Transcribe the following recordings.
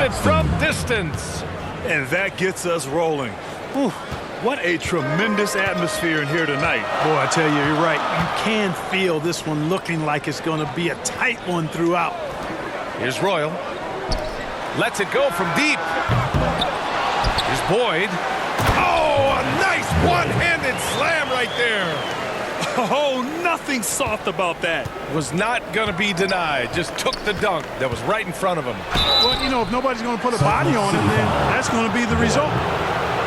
it from distance. And that gets us rolling. Whew, what a tremendous atmosphere in here tonight. Boy, I tell you, you're right. You can feel this one looking like it's going to be a tight one throughout. Here's Royal. Lets it go from deep. Here's Boyd. Oh, a nice one-handed slam right there. Oh, nothing soft about that. Was not going to be denied. Just took the dunk that was right in front of him. Well, you know, if nobody's going to put a body on him, then that's going to be the result.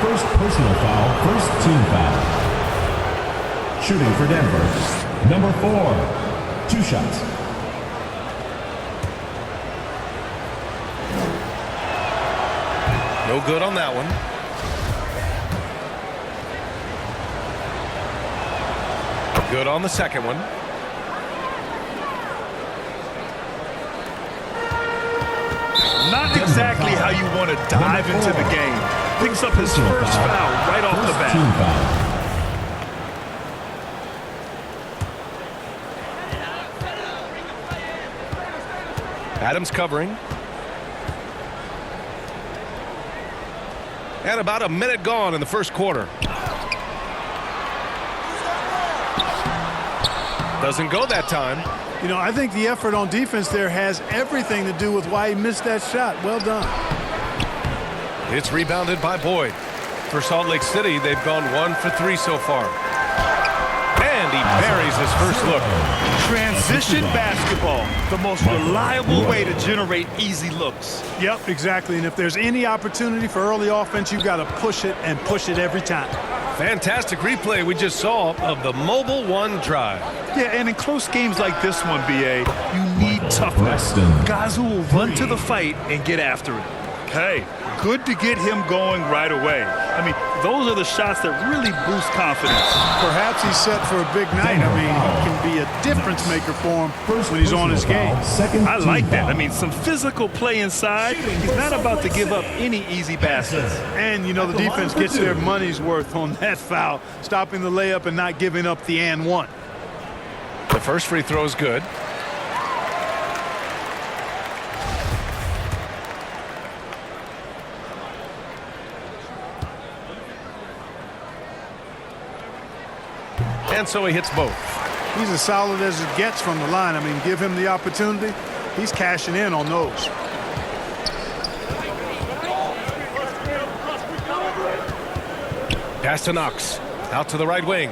First personal foul, first team foul. Shooting for Denver, number 4. 2 shots. No good on that one. Good on the second one. Not exactly how you want to dive into the game. Picks up his first foul right off the bat. Team foul. Adams covering. And about a minute gone in the first quarter. Doesn't go that time. You know, I think the effort on defense there has everything to do with why he missed that shot. Well done. It's rebounded by Boyd. For Salt Lake City, they've gone 1 for 3 so far. And he buries his first look. Transition basketball, the most reliable way to generate easy looks. Yep, exactly. And if there's any opportunity for early offense, you've got to push it and push it every time. Fantastic replay we just saw of the Mobile One drive. Yeah, and in close games like this one, BA, you need toughness. Guys who will run to the fight and get after it. Hey, good to get him going right away. I mean, those are the shots that really boost confidence. Perhaps he's set for a big night. I mean, he can be a difference maker for him when he's on his game. I like that. I mean, some physical play inside. He's not about to give up any easy baskets. And, you know, the defense gets their money's worth on that foul, stopping the layup and not giving up the and one. The first free throw is good. And so he hits both. He's as solid as it gets from the line. I mean, give him the opportunity. He's cashing in on those. Pass to Knox. Out to the right wing.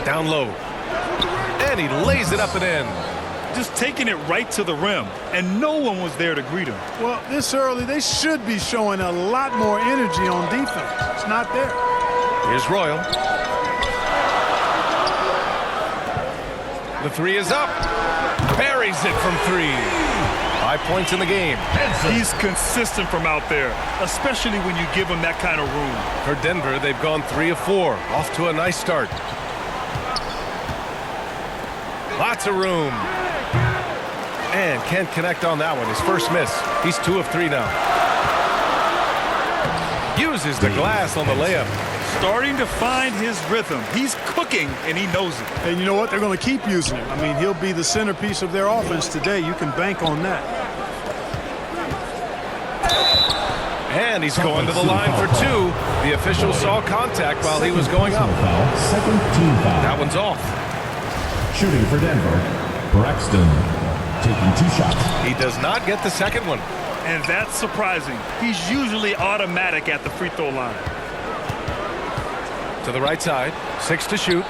Down low. And he lays it up and in. Just taking it right to the rim, and no one was there to greet him. Well, this early, they should be showing a lot more energy on defense. It's not there. Here's Royal. The three is up. Buries it from 3. 5 points in the game. He's consistent from out there, especially when you give him that kind of room. For Denver, they've gone 3 of 4. Off to a nice start. Lots of room. And can't connect on that one. His first miss. He's 2 of 3 now. Uses the glass on the layup. Starting to find his rhythm. He's cooking, and he knows it. And you know what? They're going to keep using him. I mean, he'll be the centerpiece of their offense today. You can bank on that. And he's going to the line for 2. The official saw contact while he was going up. Second team foul. That one's off. Shooting for Denver, Braxton. Taking 2 shots. He does not get the second one. And that's surprising. He's usually automatic at the free throw line. To the right side. 6 to shoot.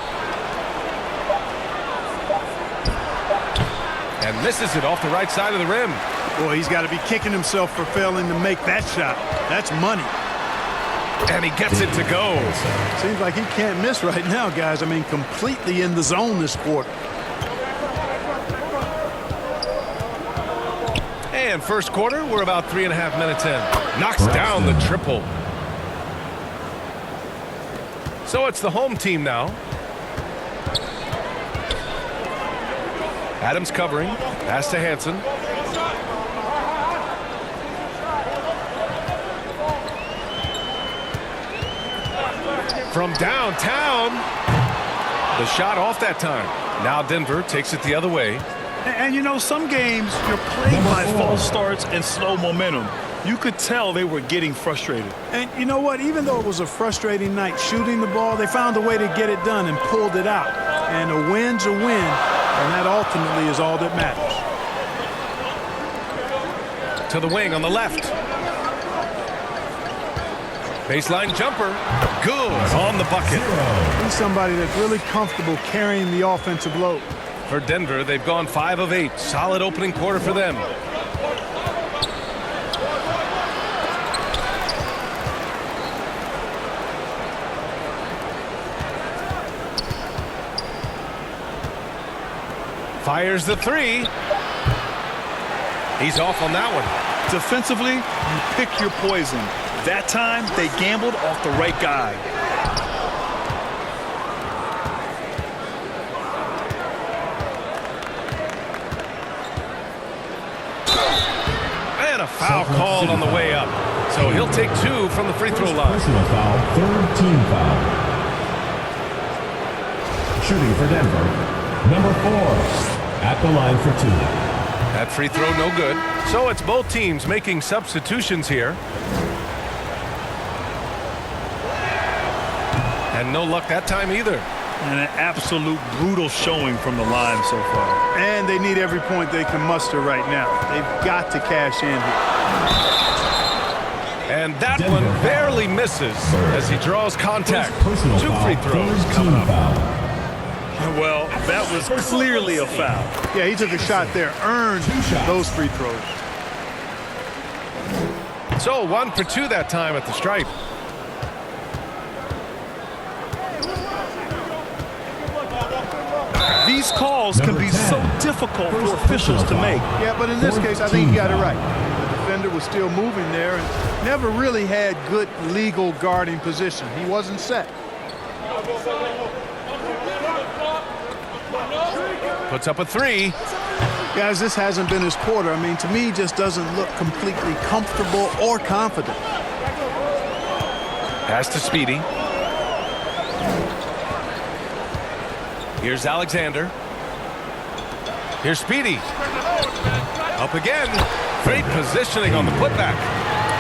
And misses it off the right side of the rim. Boy, he's got to be kicking himself for failing to make that shot. That's money. And he gets it to go. Seems like he can't miss right now, guys. I mean, completely in the zone this quarter. And first quarter, we're about 3.5 minutes in. Knocks down the triple. So it's the home team now. Adams covering. Pass to Hansen. From downtown. The shot off that time. Now Denver takes it the other way. And you know, some games you're plagued by false starts and slow momentum. You could tell they were getting frustrated. And you know what? Even though it was a frustrating night shooting the ball, they found a way to get it done and pulled it out. And a win's a win, and that ultimately is all that matters. To the wing on the left. Baseline jumper. Good on the bucket. He's somebody that's really comfortable carrying the offensive load. For Denver, they've gone 5 of 8. Solid opening quarter for them. Fires the 3. He's off on that one. Defensively, you pick your poison. That time, they gambled off the right guy. And a foul called on the way up. So he'll take 2 from the free throw line. Personal foul, third team foul. Shooting for Denver, number 4, at the line for 2. That free throw no good. So it's both teams making substitutions here. And no luck that time either. And an absolute brutal showing from the line so far. And they need every point they can muster right now. They've got to cash in here. And that one barely misses as he draws contact. 2 free throws coming up. Well, that was clearly a foul. Yeah, he took a shot there, earned those free throws. So 1 for 2 that time at the stripe. These calls can be so difficult for officials to make. Yeah, but in this case, I think he got it right. The defender was still moving there and never really had good legal guarding position. He wasn't set. Puts up a 3. Guys, this hasn't been his quarter. I mean, to me, he just doesn't look completely comfortable or confident. Pass to Speedy. Here's Alexander. Here's Speedy. Up again. Great positioning on the putback.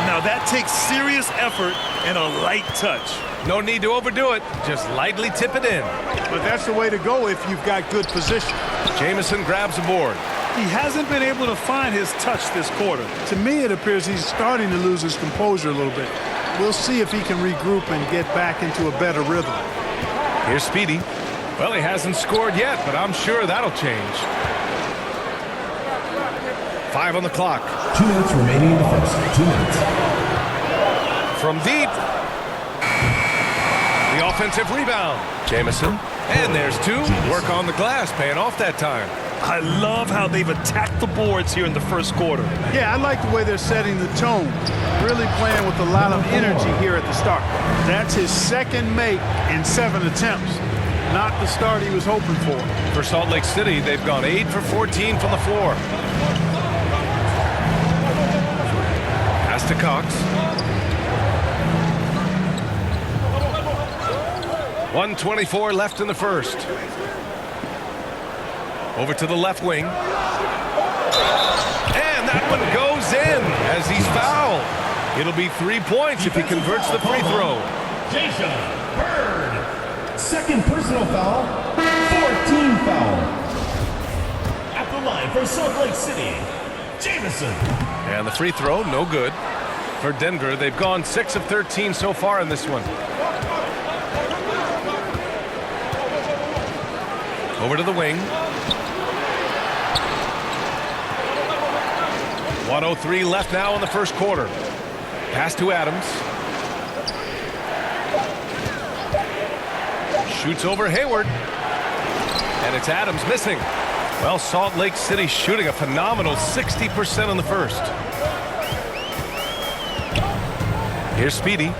Now that takes serious effort and a light touch. No need to overdo it. Just lightly tip it in. But that's the way to go if you've got good position. Jamison grabs a board. He hasn't been able to find his touch this quarter. To me, it appears he's starting to lose his composure a little bit. We'll see if he can regroup and get back into a better rhythm. Here's Speedy. Well, he hasn't scored yet, but I'm sure that'll change. 5 on the clock. 2 minutes remaining in the first. 2 minutes. From deep. The offensive rebound. Jamison. And there's 2. Work on the glass, paying off that time. I love how they've attacked the boards here in the first quarter. Yeah, I like the way they're setting the tone. Really playing with a lot of energy here at the start. That's his second make in 7 attempts. Not the start he was hoping for. For Salt Lake City, they've gone 8 for 14 from the floor. Pass to Cox. 1:24 left in the first. Over to the left wing. And that one goes in as he's fouled. It'll be 3 points if he converts the free throw. Jason Bird. Second personal foul, 14 foul. At the line for Salt Lake City, Jamison. And the free throw, no good. For Denver, they've gone 6 of 13 so far in this one. Over to the wing. 1:03 left now in the first quarter. Pass to Adams. Shoots over Hayward. And it's Adams missing. Well, Salt Lake City shooting a phenomenal 60% in the first. Here's Speedy.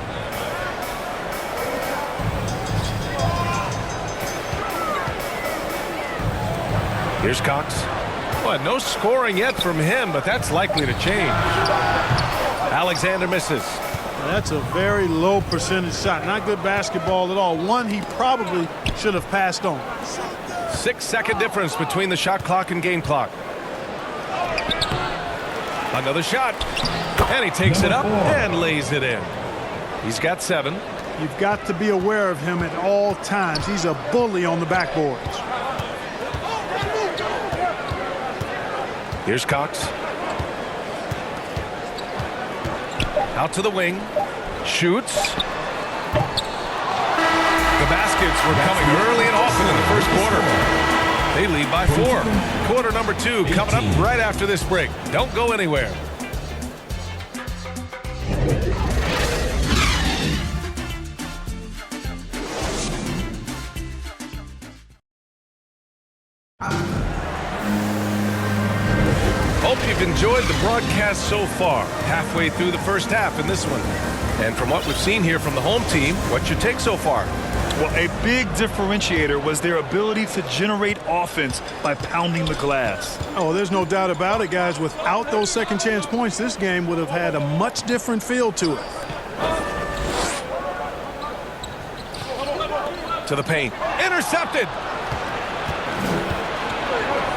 Here's Cox. Well, no scoring yet from him, but that's likely to change. Alexander misses. That's a very low percentage shot. Not good basketball at all. One he probably should have passed on. 6-second difference between the shot clock and game clock. Another shot. And he takes it up and lays it in. He's got 7. You've got to be aware of him at all times. He's a bully on the backboards. Here's Cox. Out to the wing. Shoots. The baskets were coming early and often in the first quarter. They lead by 4. Quarter number 2 coming up right after this break. Don't go anywhere. Hope you've enjoyed the broadcast so far. Halfway through the first half in this one. And from what we've seen here from the home team, what's your take so far? Well, a big differentiator was their ability to generate offense by pounding the glass. Oh, there's no doubt about it, guys. Without those second chance points, this game would have had a much different feel to it. To the paint. Intercepted!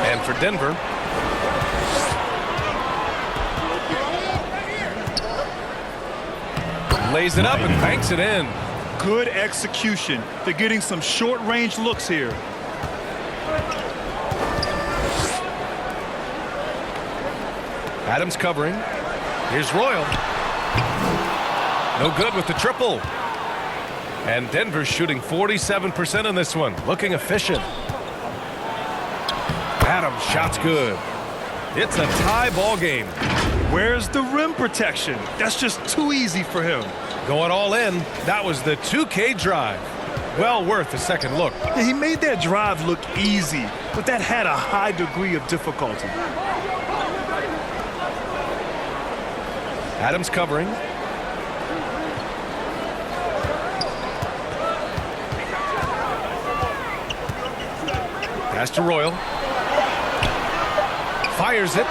And for Denver. Lays it up and banks it in. Good execution. They're getting some short-range looks here. Adams covering. Here's Royal. No good with the triple. And Denver's shooting 47% in this one. Looking efficient. Adams shot's good. It's a tie ball game. Where's the rim protection? That's just too easy for him. Going all in. That was the 2K drive. Well worth a second look. He made that drive look easy, but that had a high degree of difficulty. Adams covering. Pass to Royal. Fires it.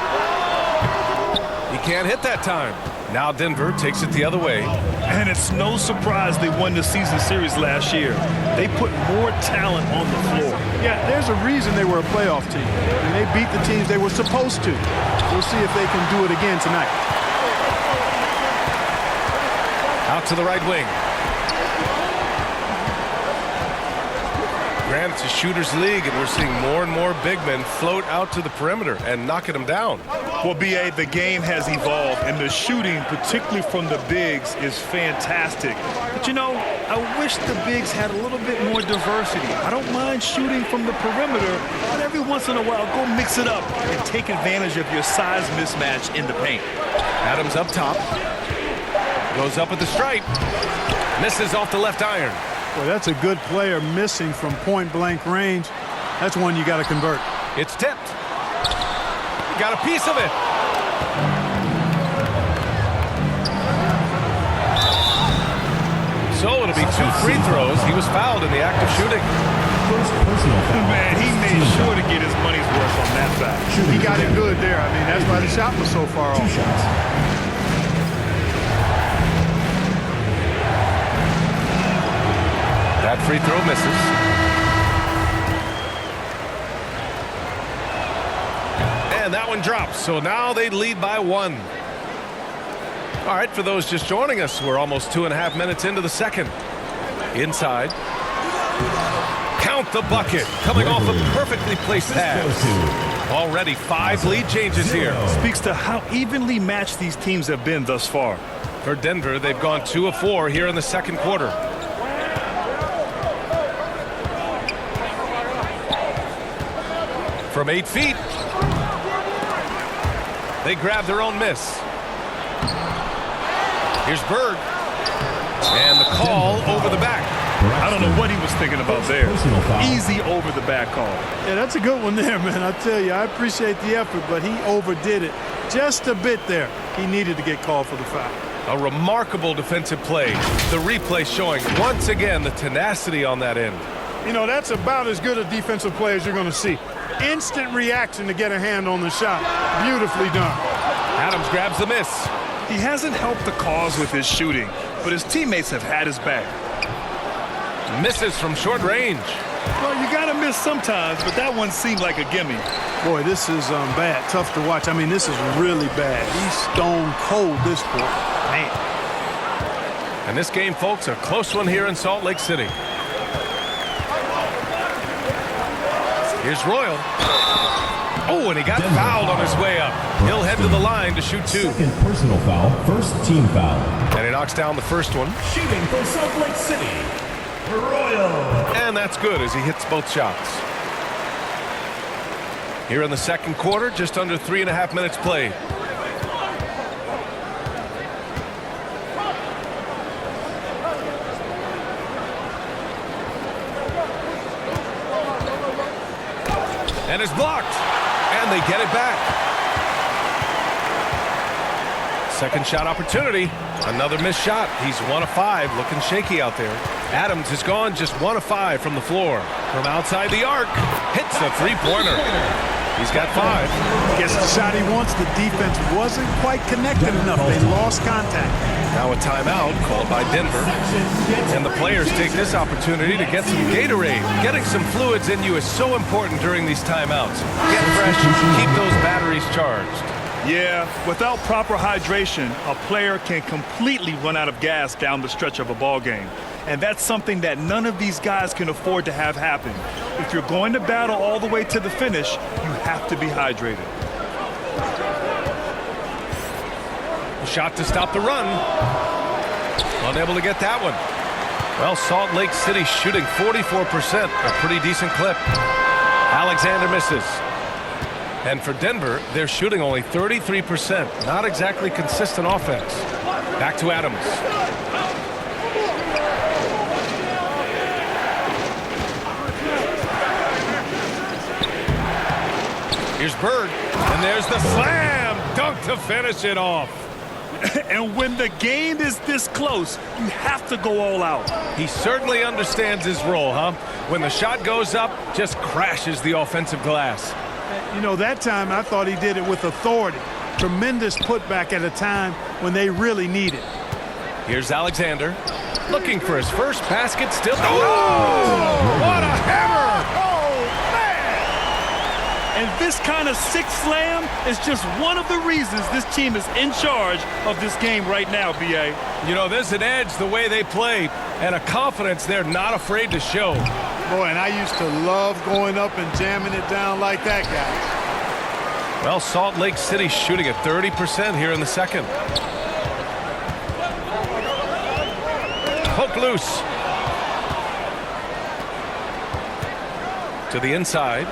He can't hit that time. Now Denver takes it the other way. And it's no surprise they won the season series last year. They put more talent on the floor. Yeah, there's a reason they were a playoff team. And they beat the teams they were supposed to. We'll see if they can do it again tonight. Out to the right wing. Granted, it's a shooter's league, and we're seeing more and more big men float out to the perimeter and knocking them down. Well, B.A., the game has evolved, and the shooting, particularly from the bigs, is fantastic. But, you know, I wish the bigs had a little bit more diversity. I don't mind shooting from the perimeter, but every once in a while, go mix it up and take advantage of your size mismatch in the paint. Adams up top. Goes up at the stripe. Misses off the left iron. Well, that's a good player missing from point-blank range. That's one you got to convert. It's tipped. Got a piece of it. So it'll be 2 free throws. He was fouled in the act of shooting. Man, he made sure to get his money's worth on that side. He got it good there. I mean, that's why the shot was so far off. 2 shots. That free throw misses. And that one drops. So now they lead by 1. All right, for those just joining us, we're almost 2.5 minutes into the second. Inside. Count the bucket. Coming off a perfectly placed pass. Already 5 lead changes here. Speaks to how evenly matched these teams have been thus far. For Denver, they've gone 2 of 4 here in the second quarter. From 8 feet. They grab their own miss. Here's Bird. And the call over the back. I don't know what he was thinking about there. Easy over the back call. Yeah, that's a good one there, man. I tell you, I appreciate the effort, but he overdid it just a bit there. He needed to get called for the foul. A remarkable defensive play. The replay showing once again the tenacity on that end. You know, that's about as good a defensive play as you're going to see. Instant reaction to get a hand on the shot. Beautifully done. Adams grabs the miss. He hasn't helped the cause with his shooting, but his teammates have had his back. Misses from short range. Well, you got to miss sometimes, but that one seemed like a gimme. Boy, this is bad. Tough to watch. I mean, this is really bad. He's stone cold this quarter. Man. And this game, folks, a close one here in Salt Lake City. Here's Royal. Oh, and he got fouled on his way up. He'll head to the line to shoot two. Second personal foul, first team foul. And he knocks down the first one. Shooting for Salt Lake City, Royal. And that's good as he hits both shots. Here in the second quarter, just under 3.5 minutes played. And it's blocked. And they get it back. Second shot opportunity. Another missed shot. He's 1 of 5, looking shaky out there. Adams has gone just 1 of 5 from the floor. From outside the arc, hits a three-pointer. He's got 5. Gets the shot he wants. The defense wasn't quite connected enough. They lost contact. Now a timeout called by Denver. And the players take this opportunity to get some Gatorade. Getting some fluids in you is so important during these timeouts. Get fresh, keep those batteries charged. Yeah, without proper hydration, a player can completely run out of gas down the stretch of a ball game. And that's something that none of these guys can afford to have happen. If you're going to battle all the way to the finish, you have to be hydrated. Shot to stop the run. Unable to get that one. Well, Salt Lake City shooting 44%, a pretty decent clip. Alexander misses. And for Denver, they're shooting only 33%. Not exactly consistent offense. Back to Adams. Here's Bird. And there's the slam dunk to finish it off. And when the game is this close, you have to go all out. He certainly understands his role, huh? When the shot goes up, just crashes the offensive glass. You know, that time I thought he did it with authority. Tremendous putback at a time when they really need it. Here's Alexander looking for his first basket still. Oh, what a hammer! Oh, man! And this kind of sick slam is just one of the reasons this team is in charge of this game right now, B.A. You know, there's an edge the way they play and a confidence they're not afraid to show. Boy, and I used to love going up and jamming it down like that, guys. Well, Salt Lake City shooting at 30% here in the second. Hook loose. To the inside.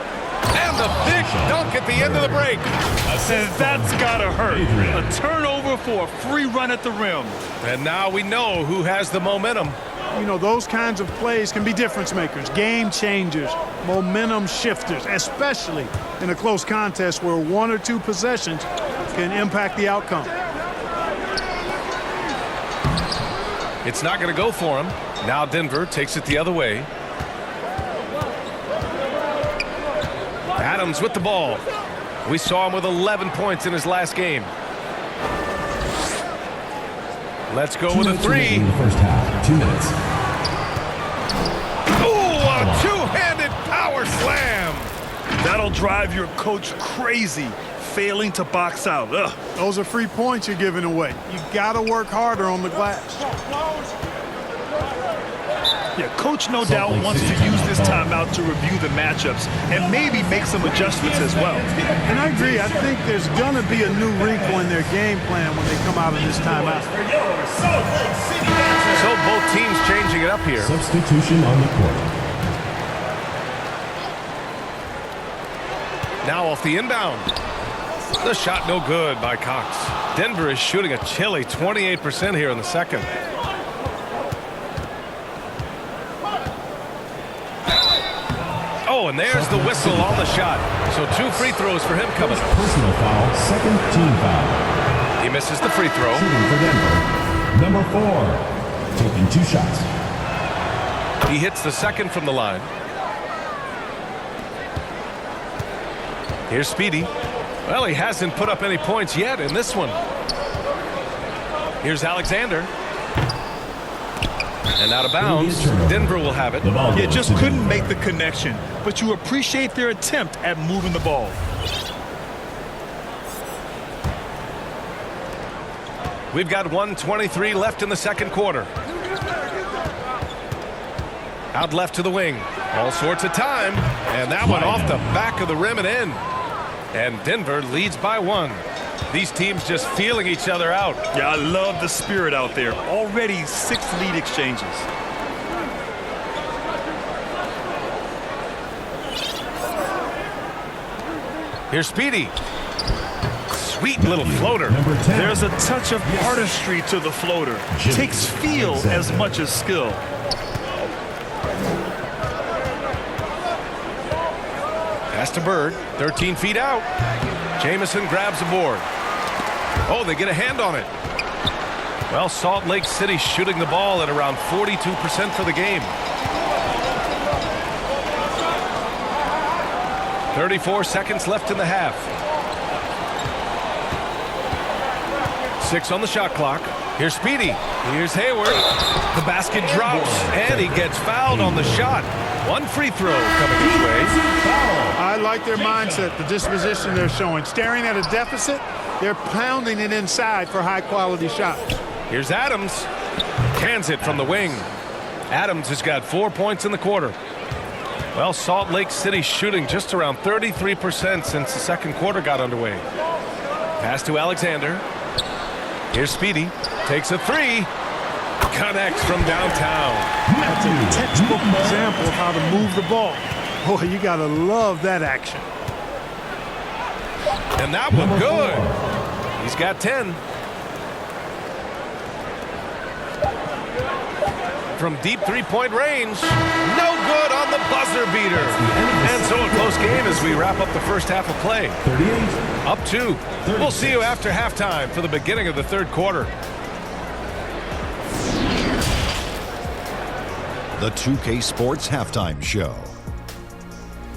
And the big dunk at the end of the break. And that's gotta hurt. A turnover for a free run at the rim. And now we know who has the momentum. You know, those kinds of plays can be difference makers, game changers, momentum shifters, especially in a close contest where 1 or 2 possessions can impact the outcome. It's not going to go for him. Now Denver takes it the other way. Adams with the ball. We saw him with 11 points in his last game. Let's go with a 3. In the first half, 2 minutes. Ooh, a two-handed power slam. That'll drive your coach crazy, failing to box out. Ugh. Those are free points you're giving away. You got to work harder on the glass. Yeah, coach no doubt wants to use this timeout to review the matchups and maybe make some adjustments as well. And I agree. I think there's going to be a new wrinkle in their game plan when they come out of this timeout. So both teams changing it up here. Substitution on the court. Now off the inbound. The shot no good by Cox. Denver is shooting a chilly 28% here in the second. Oh, and there's the whistle on the shot. So 2 free throws for him coming. Personal foul, second team foul. He misses the free throw. Shooting for Denver. Number 4, taking 2 shots. He hits the second from the line. Here's Speedy. Well, he hasn't put up any points yet in this one. Here's Alexander. And out of bounds. Denver will have it. Yeah, just couldn't make the connection, but you appreciate their attempt at moving the ball. We've got 1:23 left in the second quarter. Out left to the wing. All sorts of time. And that one off the back of the rim and in. And Denver leads by 1. These teams just feeling each other out. Yeah, I love the spirit out there. Already 6 lead exchanges. Here's Speedy. Sweet little floater. There's a touch of artistry to the floater. Takes feel as much as skill. Pass to Bird. 13 feet out. Jamison grabs the board. Oh, they get a hand on it. Well, Salt Lake City shooting the ball at around 42% for the game. 34 seconds left in the half. 6 on the shot clock. Here's Speedy. Here's Hayward. The basket drops, and he gets fouled on the shot. 1 free throw coming his way. I like their mindset, the disposition they're showing. Staring at a deficit, they're pounding it inside for high-quality shots. Here's Adams. Cans it from the wing. Adams has got 4 points in the quarter. Well, Salt Lake City shooting just around 33% since the second quarter got underway. Pass to Alexander. Here's Speedy. Takes a 3. Connects from downtown. That's a textbook example of how to move the ball. Boy, you got to love that action. And that one good. He's got 10. From deep three-point range. No good on the buzzer beater. And so a close game as we wrap up the first half of play. 38. Up 2. We'll see you after halftime for the beginning of the third quarter. The 2K Sports Halftime Show.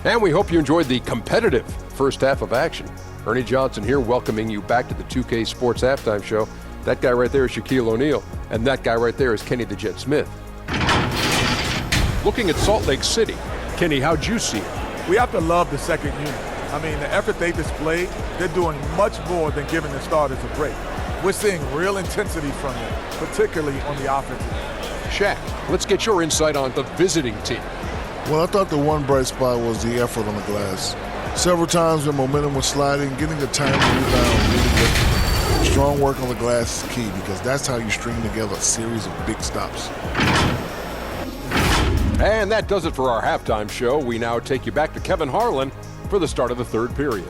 And we hope you enjoyed the competitive first half of action. Ernie Johnson here welcoming you back to the 2K Sports Halftime Show. That guy right there is Shaquille O'Neal, and that guy right there is Kenny the Jet Smith. Looking at Salt Lake City, Kenny, how'd you see it? We have to love the second unit. I mean, the effort they displayed, they're doing much more than giving the starters a break. We're seeing real intensity from them, particularly on the offensive end. Shaq, let's get your insight on the visiting team. Well, I thought the one bright spot was the effort on the glass. Several times when momentum was sliding, getting a timely rebound really good. Strong work on the glass is key because that's how you string together a series of big stops. And that does it for our halftime show. We now take you back to Kevin Harlan for the start of the third period.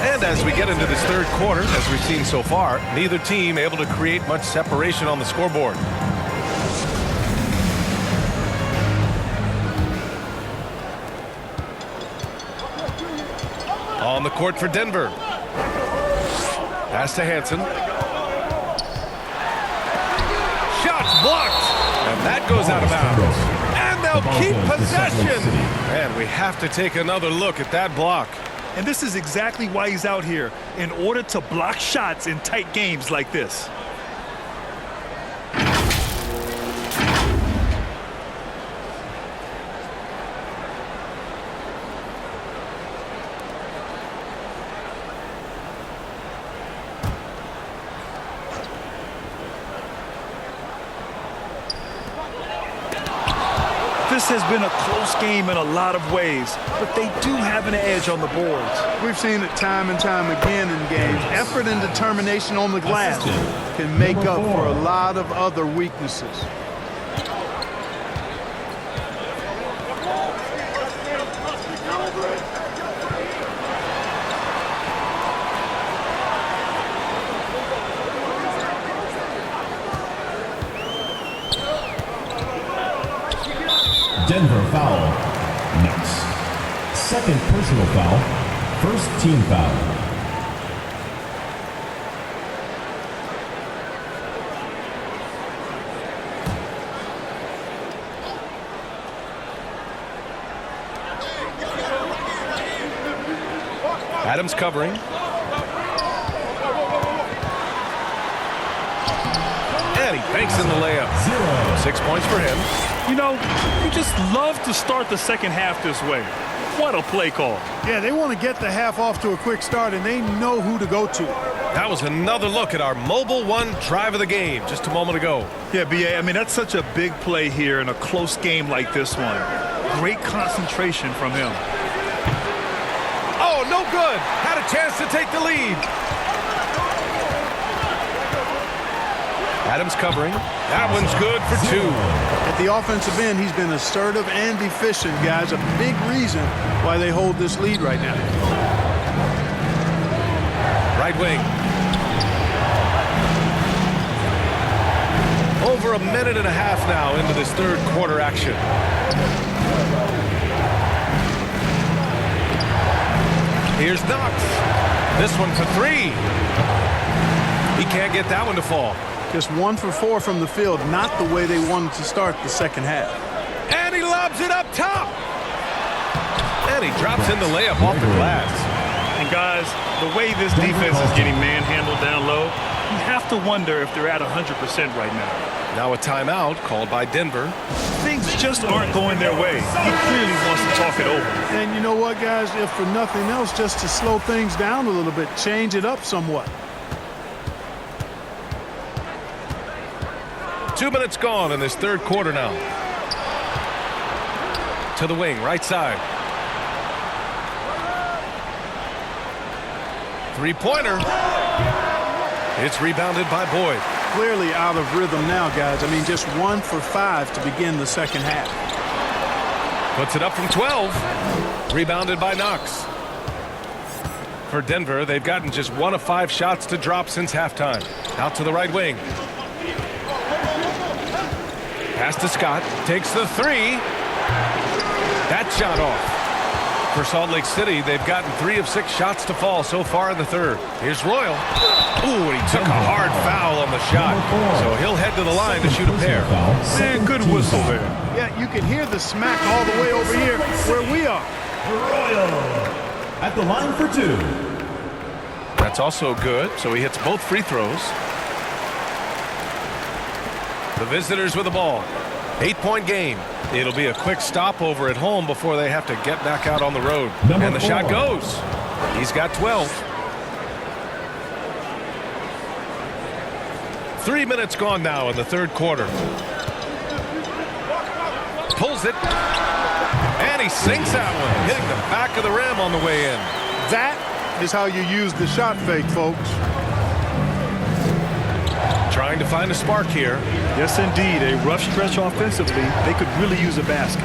And as we get into this third quarter, as we've seen so far, neither team able to create much separation on the scoreboard. On the court for Denver. Pass to Hansen. Shots blocked. And that goes out of bounds. And they'll keep possession. And we have to take another look at that block. And this is exactly why he's out here, in order to block shots in tight games like this. This has been a close game in a lot of ways, but they do have an edge on the boards. We've seen it time and time again in games. Effort and determination on the glass can make up for a lot of other weaknesses. Denver foul. Next. Second personal foul. First team foul. Adams covering. And he banks in the layup. 6 points for him. You know, you just love to start the second half this way. What a play call. Yeah, they want to get the half off to a quick start, and they know who to go to. That was another look at our Mobile One drive of the game just a moment ago. Yeah, B.A., I mean, that's such a big play here in a close game like this one. Great concentration from him. Oh, no good. Had a chance to take the lead. Adams covering. That one's good for 2. At the offensive end, he's been assertive and efficient, guys. A big reason why they hold this lead right now. Right wing. Over a minute and a half now into this third quarter action. Here's Knox. This one for 3. He can't get that one to fall. Just 1 for 4 from the field, not the way they wanted to start the second half. And he lobs it up top. And he drops in the layup off the glass. And guys, the way this defense is getting manhandled down low, you have to wonder if they're at 100% right now. Now a timeout called by Denver. Things just aren't going their way. He clearly wants to talk it over. And you know what, guys? If for nothing else, just to slow things down a little bit, change it up somewhat. 2 minutes gone in this third quarter now. To the wing, right side. Three-pointer. It's rebounded by Boyd. Clearly out of rhythm now, guys. I mean, just 1 for 5 to begin the second half. Puts it up from 12. Rebounded by Knox. For Denver, they've gotten just 1 of 5 shots to drop since halftime. Out to the right wing. Pass to Scott. Takes the 3. That shot off. For Salt Lake City, they've gotten 3 of 6 shots to fall so far in the third. Here's Royal. Ooh, and he took a hard foul on the shot. So he'll head to the line to shoot a pair. Man, good whistle there. Yeah, you can hear the smack all the way over here where we are. Royal at the line for 2. That's also good, so he hits both free throws. The visitors with the ball. 8-point game. It'll be a quick stopover at home before they have to get back out on the road. And the shot goes. He's got 12. 3 minutes gone now in the third quarter. Pulls it. And he sinks that one, hitting the back of the rim on the way in. That is how you use the shot fake, folks. Trying to find a spark here. Yes, indeed. A rough stretch offensively. They could really use a basket.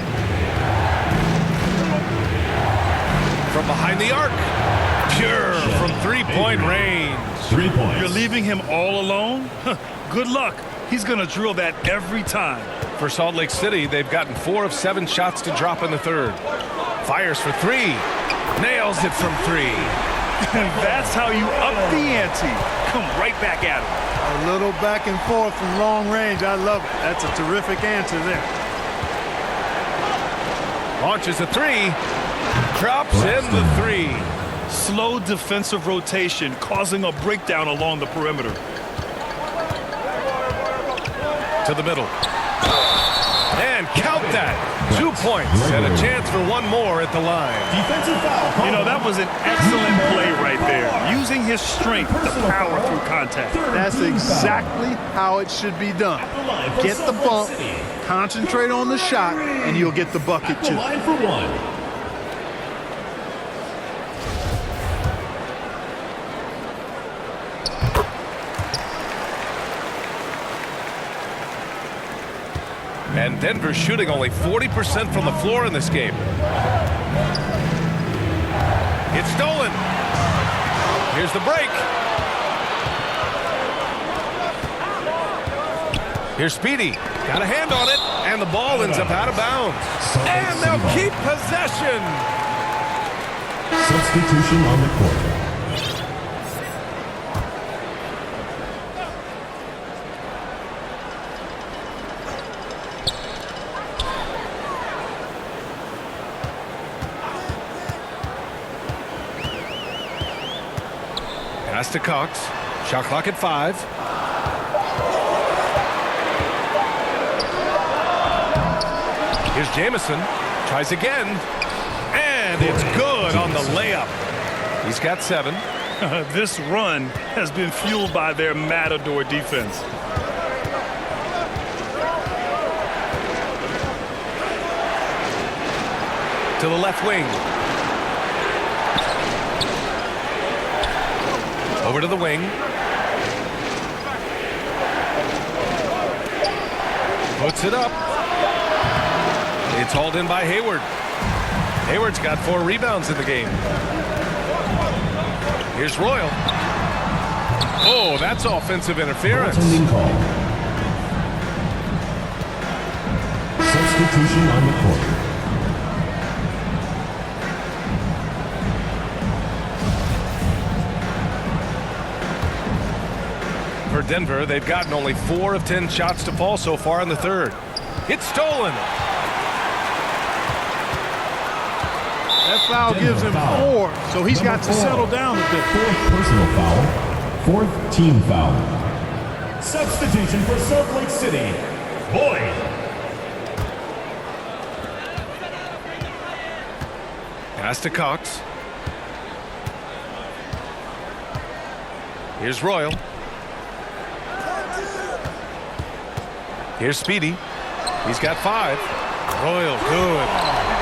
From behind the arc. Pure from three-point range. 3 points. You're leaving him all alone? Good luck. He's going to drill that every time. For Salt Lake City, they've gotten 4 of 7 shots to drop in the third. Fires for 3. Nails it from 3. And that's how you up the ante. Come right back at him. A little back and forth from long range. I love it. That's a terrific answer there. Launches a 3. Drops in the 3. Slow defensive rotation causing a breakdown along the perimeter. To the middle. And count that. 2 points and a chance for 1 more at the line. Defensive foul. You know, that was an excellent play right there. Using his strength to power through contact. That's exactly how it should be done. Get the bump, concentrate on the shot, and you'll get the bucket The too. line for 1. And Denver's shooting only 40% from the floor in this game. It's stolen. Here's the break. Here's Speedy. Got a hand on it. And the ball ends up out of bounds. And they'll keep possession. Substitution on the court. Pass to Cox. Shot clock at 5. Here's Jamison. Tries again. And it's good on the layup. He's got 7. This run has been fueled by their Matador defense. To the left wing. Over to the wing. Puts it up. It's hauled in by Hayward. Hayward's got 4 rebounds in the game. Here's Royal. Oh, that's offensive interference. Substitution on the court. For Denver, they've gotten only 4 of 10 shots to fall so far in the third. It's stolen. That foul gives him 4, so he's got to settle down a bit. 4th personal foul. 4th team foul. Substitution for Salt Lake City. Boyd. Pass to Cox. Here's Royal. Here's Speedy. He's got 5. Royal, good.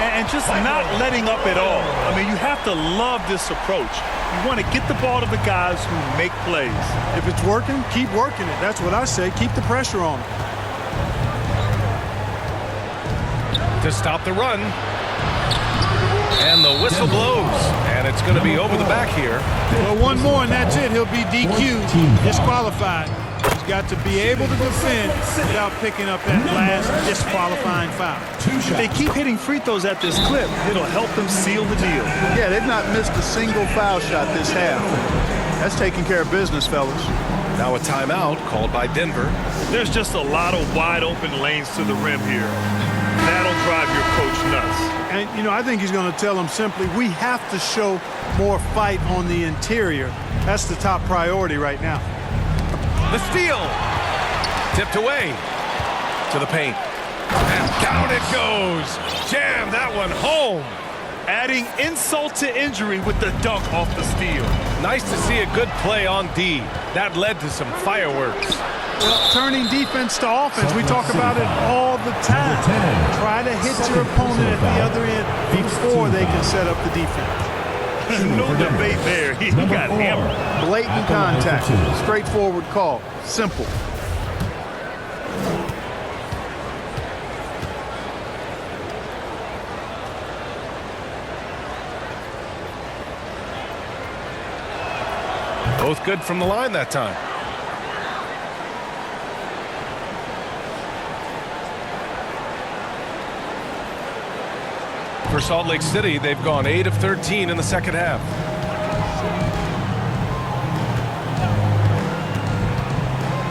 And just not letting up at all. I mean, you have to love this approach. You want to get the ball to the guys who make plays. If it's working, keep working it. That's what I say. Keep the pressure on him. To stop the run. And the whistle blows. And it's going to be over the back here. Well, one more and that's it. He'll be DQ'd, disqualified. He's got to be able to defend without picking up that last disqualifying foul. If they keep hitting free throws at this clip, it'll help them seal the deal. Yeah, they've not missed a single foul shot this half. That's taking care of business, fellas. Now a timeout called by Denver. There's just a lot of wide open lanes to the rim here. That'll drive your coach nuts. And, you know, I think he's going to tell them simply, we have to show more fight on the interior. That's the top priority right now. The steal. Tipped away to the paint. And down it goes. Jam that one home. Adding insult to injury with the dunk off the steal. Nice to see a good play on D. That led to some fireworks. Well, turning defense to offense, we talk about it all the time. Try to hit your opponent at the other end before they can set up the defense. No debate there. He got hammered. Blatant contact. Straightforward call. Simple. Both good from the line that time. For Salt Lake City, they've gone 8 of 13 in the second half.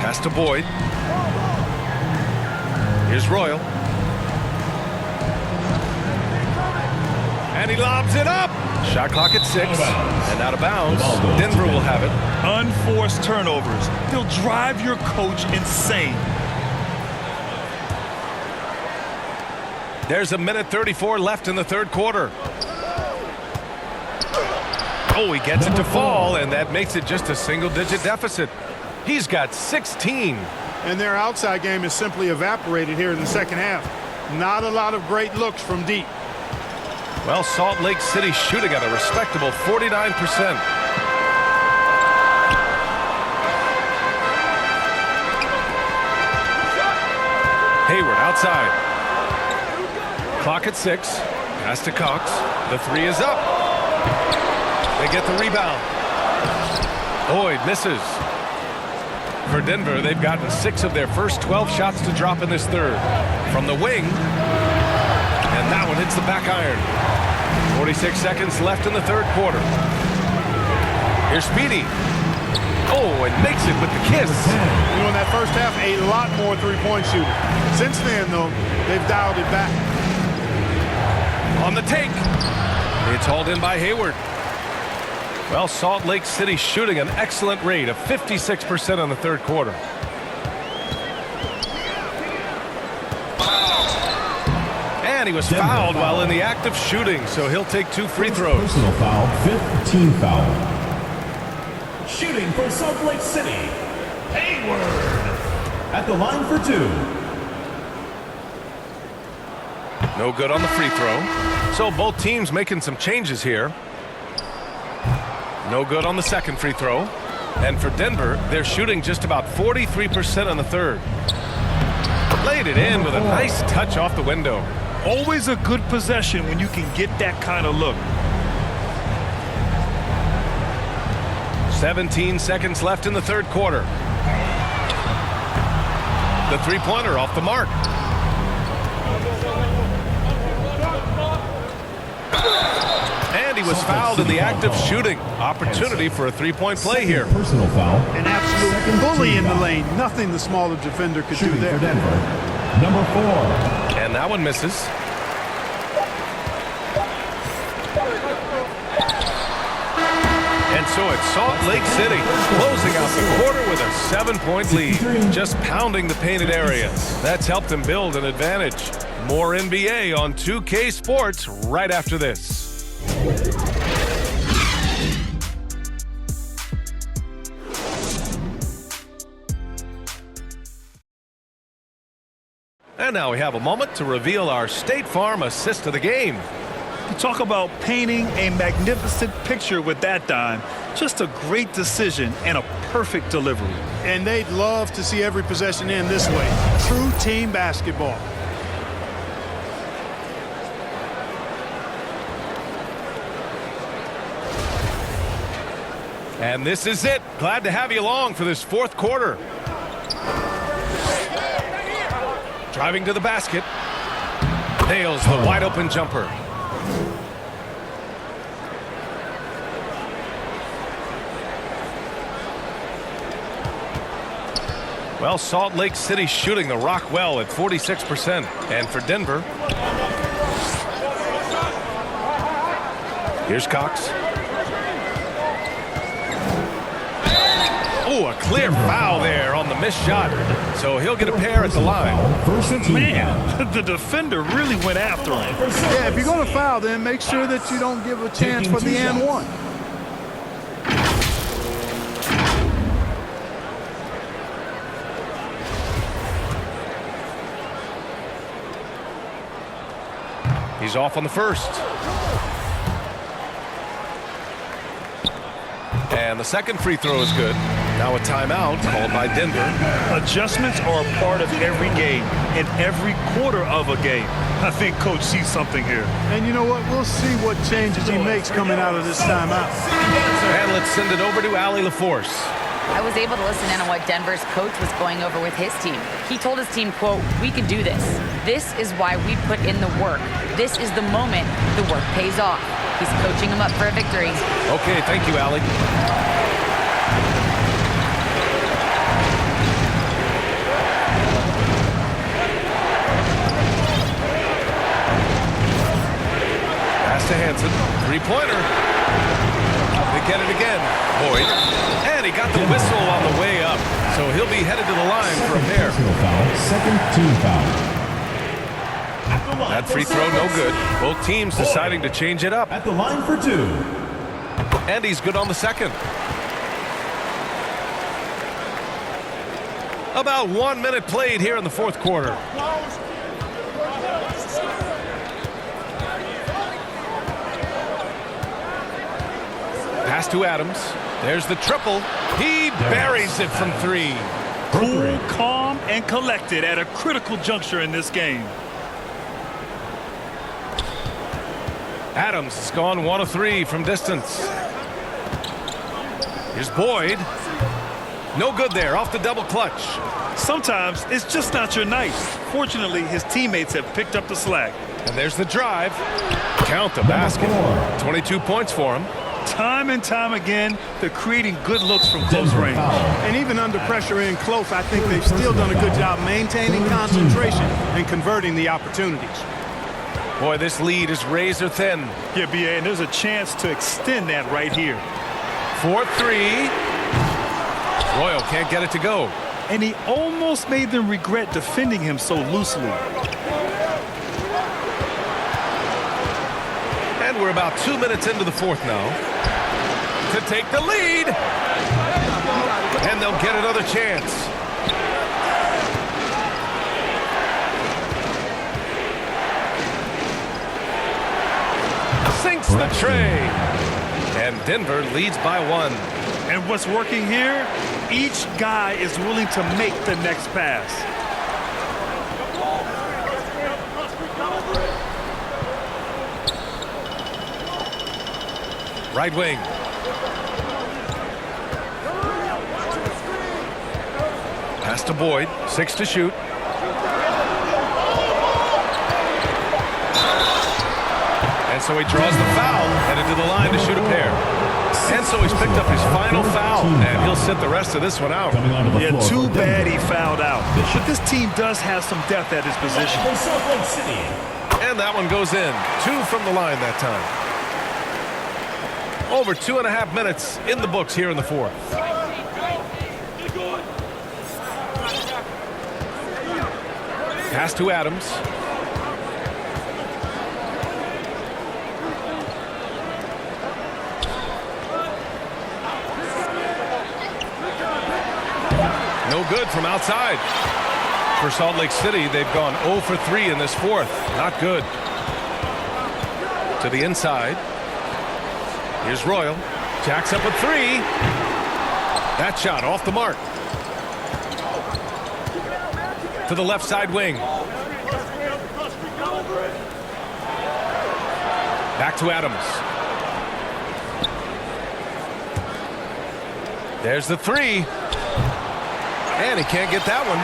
Pass to Boyd. Here's Royal. And he lobs it up. Shot clock at 6. And out of bounds. Denver will have it. Unforced turnovers. They'll drive your coach insane. There's 1:34 left in the third quarter. Oh, he gets it to fall, and that makes it just a single-digit deficit. He's got 16. And their outside game is simply evaporated here in the second half. Not a lot of great looks from deep. Well, Salt Lake City shooting at a respectable 49%. Hayward outside. Clock at 6. Pass to Cox. The 3 is up. They get the rebound. Boyd misses. For Denver, they've gotten 6 of their first 12 shots to drop in this third. From the wing. And that one hits the back iron. 46 seconds left in the third quarter. Here's Speedy. Oh, and makes it with the kiss. You know, in that first half, a lot more three-point shooting. Since then, though, they've dialed it back. On the take. It's hauled in by Hayward. Well, Salt Lake City shooting an excellent rate of 56% in the third quarter. And he was fouled while in the act of shooting, so he'll take 2 free throws. Personal foul, 5th team foul. Shooting for Salt Lake City, Hayward. At the line for 2. No good on the free throw. So both teams making some changes here. No good on the second free throw. And for Denver, they're shooting just about 43% on the third. Laid it in with a nice touch off the window. Always a good possession when you can get that kind of look. 17 seconds left in the third quarter. The three-pointer off the mark. And he was fouled in the act of shooting. Opportunity for a three-point play here. Personal foul. An absolute bully in the lane. Nothing the smaller defender could do Shooting there. for Denver, number 4. And that one misses. And so it's Salt Lake City closing out the quarter with a 7-point lead. Just pounding the painted area. That's helped them build an advantage. More NBA on 2K Sports right after this. And now we have a moment to reveal our State Farm assist of the game. You talk about painting a magnificent picture with that dime. Just a great decision and a perfect delivery. And they'd love to see every possession end this way. True team basketball. And this is it. Glad to have you along for this fourth quarter. Driving to the basket. Nails the wide open jumper. Well, Salt Lake City shooting the rock well at 46%. And for Denver, here's Cox. Oh, a clear foul there on the missed shot. So he'll get a pair at the line. Man, the defender really went after him. Yeah, if you're going to foul, then make sure that you don't give a chance for the and one. He's off on the first. And the second free throw is good. Now a timeout called by Denver. Adjustments are a part of every game and every quarter of a game. I think Coach sees something here. And you know what? We'll see what changes he makes coming out of this timeout. And let's send it over to Allie LaForce. I was able to listen in on what Denver's coach was going over with his team. He told his team, quote, "We can do this. This is why we put in the work. This is the moment the work pays off." He's coaching them up for a victory. Okay, thank you, Allie. Pass to Hansen. Three-pointer. They get it again. Boyd. And he got the whistle on the way up. So he'll be headed to the line for a pair. Second team foul. That free throw no good. Both teams deciding to change it up. At the line for 2. And he's good on the second. About 1 minute played here in the fourth quarter. Pass to Adams. There's the triple. He buries it from 3. Cool, calm, and collected at a critical juncture in this game. Adams has gone 1 of 3 from distance. Here's Boyd. No good there, off the double clutch. Sometimes it's just not your night. Fortunately, his teammates have picked up the slack. And there's the drive. Count the basket. 22 points for him. Time and time again, they're creating good looks from close range. And even under pressure in close, I think they've still done a good job maintaining concentration and converting the opportunities. Boy, this lead is razor thin. Yeah, BA, and there's a chance to extend that right here. 4-3. Royal can't get it to go. And he almost made them regret defending him so loosely. And we're about 2 minutes into the fourth now. To take the lead. And they'll get another chance. Sinks the tray. And Denver leads by 1. And what's working here? Each guy is willing to make the next pass. Right wing. Pass to Boyd. 6 to shoot. And so he draws the foul, headed to the line to shoot a pair. And so he's picked up his final foul, and he'll sit the rest of this one out. Yeah, too bad he fouled out. But this team does have some depth at his position. And that one goes in. 2 from the line that time. Over 2.5 minutes in the books here in the fourth. Pass to Adams. No good from outside. For Salt Lake City, they've gone 0 for 3 in this fourth. Not good. To the inside. Here's Royal. Jacks up a 3. That shot off the mark. To the left side wing. Back to Adams. There's the 3. And he can't get that one.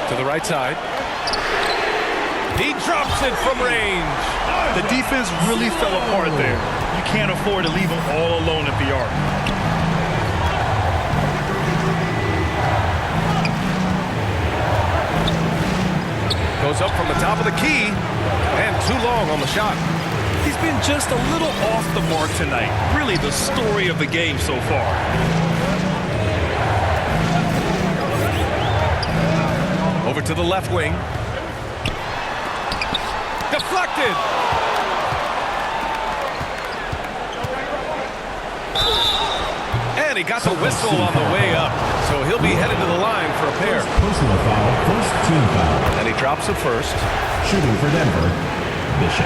To the right side. He drops it from range. The defense really fell apart there. You can't afford to leave them all alone at the arc. Goes up from the top of the key. And too long on the shot. He's been just a little off the mark tonight. Really the story of the game so far. Over to the left wing. Deflected. And he got the whistle on the way up. So he'll be headed to the line for a pair. Personal foul, first team foul. And he drops it first. Shooting for Denver, Bishop.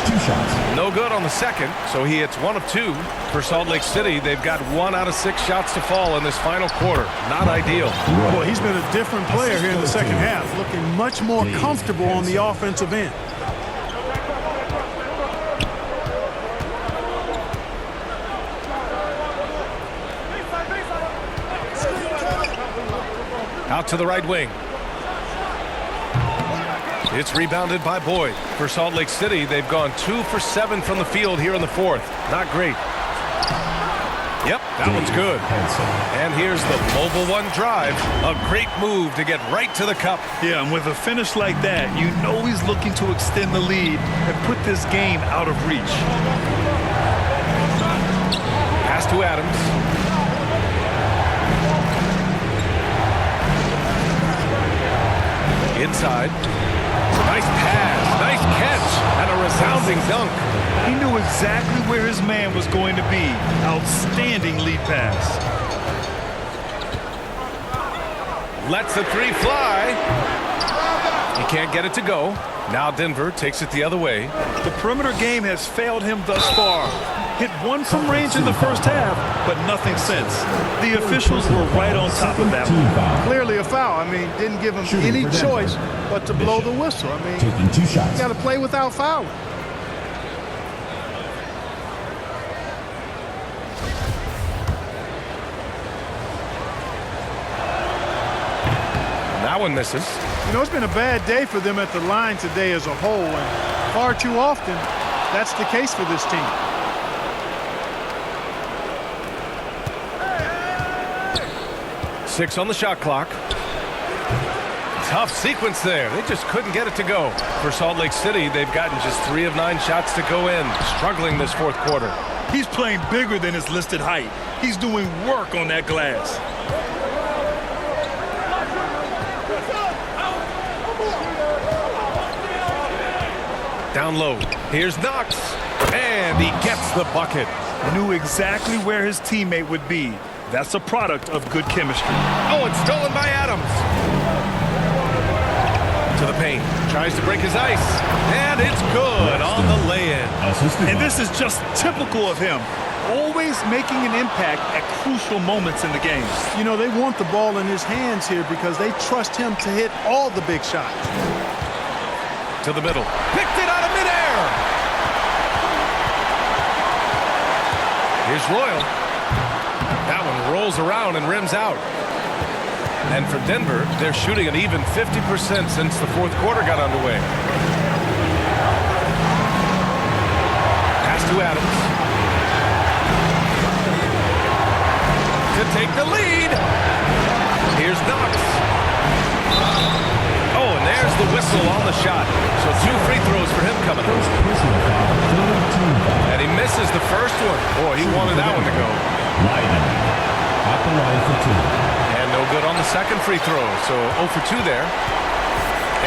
2 shots. No good on the second, so he hits 1 of 2. For Salt Lake City, they've got 1 out of 6 shots to fall in this final quarter. Not ideal. Well, he's been a different player here in the second half, looking much more comfortable on the offensive end. Out to the right wing. It's rebounded by Boyd. For Salt Lake City, they've gone 2 for 7 from the field here in the fourth. Not great. Yep, that one's good. And here's the mobile 1 drive. A great move to get right to the cup. Yeah, and with a finish like that, you know he's looking to extend the lead and put this game out of reach. Pass to Adams. Inside. Nice pass, nice catch, and a resounding dunk. He knew exactly where his man was going to be. Outstanding lead pass. Lets the 3 fly. He can't get it to go. Now Denver takes it the other way. The perimeter game has failed him thus far. Hit 1 from range in the first half, but nothing since. The officials were right on top of that one. Clearly a foul. I mean, didn't give him any choice but to blow the whistle. I mean, Taking 2 shots. you got to play without fouling. That one misses. You know, it's been a bad day for them at the line today as a whole, and far too often that's the case for this team. Six on the shot clock. Tough sequence there. They just couldn't get it to go. For Salt Lake City, they've gotten just 3 of 9 shots to go in. Struggling this fourth quarter. He's playing bigger than his listed height. He's doing work on that glass. Down low. Here's Knox. And he gets the bucket. Knew exactly where his teammate would be. That's a product of good chemistry. Oh, it's stolen by Adams. To the paint. Tries to break his ice. And it's good on the lay-in. And this is just typical of him. Always making an impact at crucial moments in the game. You know, they want the ball in his hands here because they trust him to hit all the big shots. To the middle. Picked it out of midair. Here's Royal. That one rolls around and rims out. And for Denver, they're shooting an even 50% since the fourth quarter got underway. Pass to Adams. To take the lead. Here's Knox. Oh, and there's the whistle on the shot. So 2 free throws for him coming up. And he misses the first one. Boy, he wanted that one to go. At the line for 2. And no good on the second free throw. So 0 for 2 there.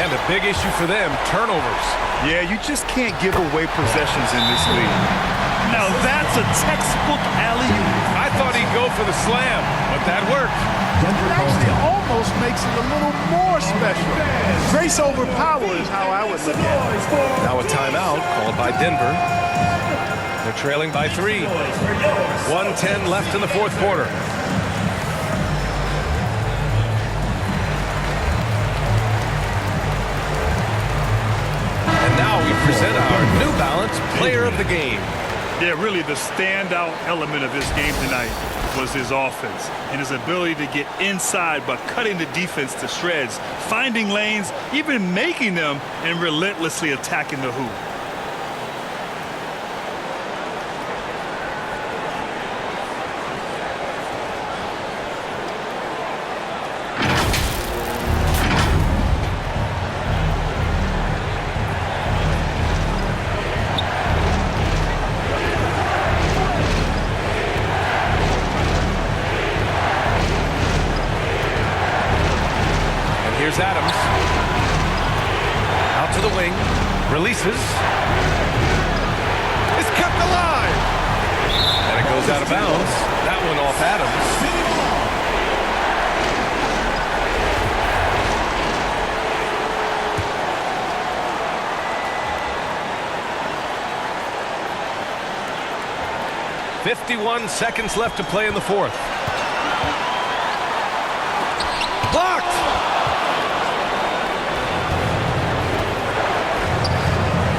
And a big issue for them, turnovers. Yeah, you just can't give away possessions in this league. Now that's a textbook alley-oop. I thought he'd go for the slam, but that worked. It actually almost makes it a little more special. Grace over power is how I would look at it. Now a timeout called by Denver. They're trailing by 3. 1:10 left in the fourth quarter. And now we present our New Balance Player of the Game. Yeah, really the standout element of this game tonight was his offense and his ability to get inside by cutting the defense to shreds, finding lanes, even making them, and relentlessly attacking the hoop. Here's Adams. Out to the wing. Releases. It's kept alive. And it goes out of bounds. That one off Adams. .51 seconds left to play in the fourth. Blocked!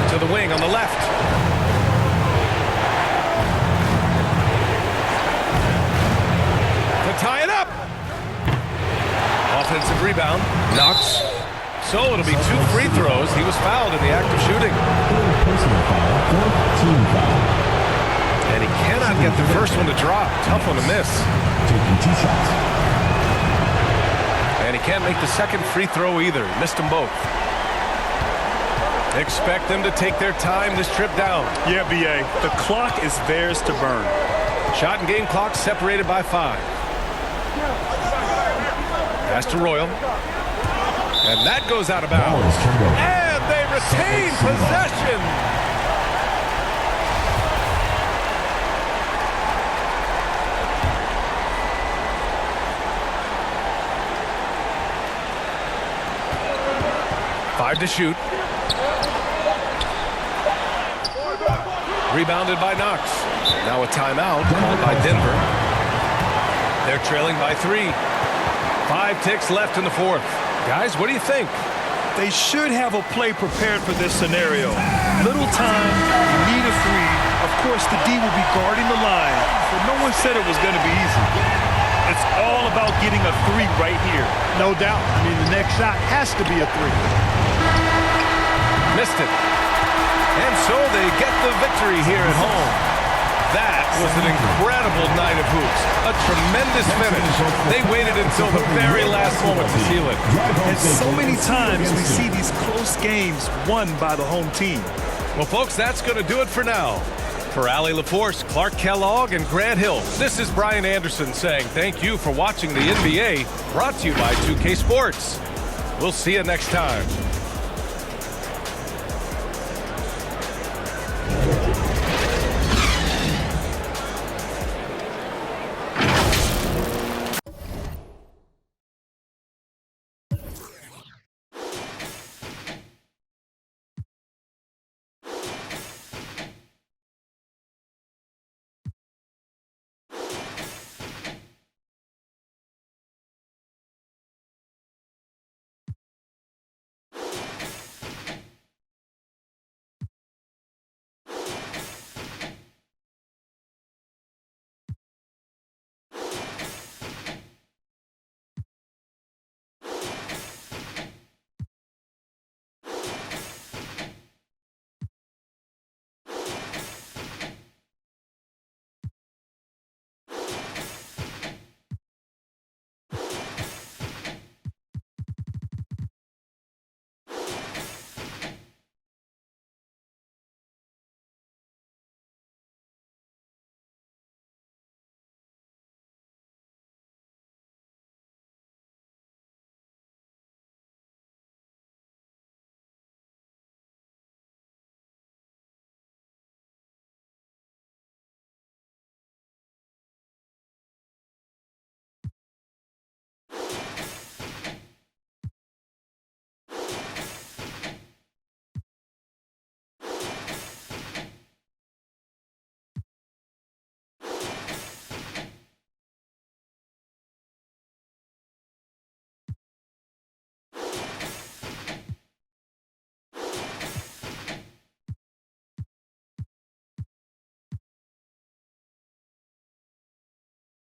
To the wing on the left. To tie it up. Offensive rebound. Knox. So it'll be 2 free throws. He was fouled in the act of shooting. Personal foul, 4th team foul. And he cannot get the first one to drop. Tough one to miss. Taking 2 shots. And he can't make the second free throw either. He missed them both. Expect them to take their time this trip down. Yeah, B.A., the clock is theirs to burn. Shot and game clock separated by 5. Pass to Royal. And that goes out of bounds. And they retain possession. Five to shoot. Rebounded by Knox. Now a timeout called by Denver. They're trailing by 3. 5 ticks left in the fourth. Guys, what do you think? They should have a play prepared for this scenario. Little time, need a 3. Of course, the D will be guarding the line, but no one said it was going to be easy. It's all about getting a 3 right here. No doubt. I mean, the next shot has to be a 3. Missed it. And so they get the victory here at home. That was an incredible night of hoops. A tremendous finish. They waited until the very last moment to seal it. And so many times we see these close games won by the home team. Well, folks, that's going to do it for now. For Allie LaForce, Clark Kellogg, and Grant Hill, this is Brian Anderson saying thank you for watching the NBA, brought to you by 2K Sports. We'll see you next time.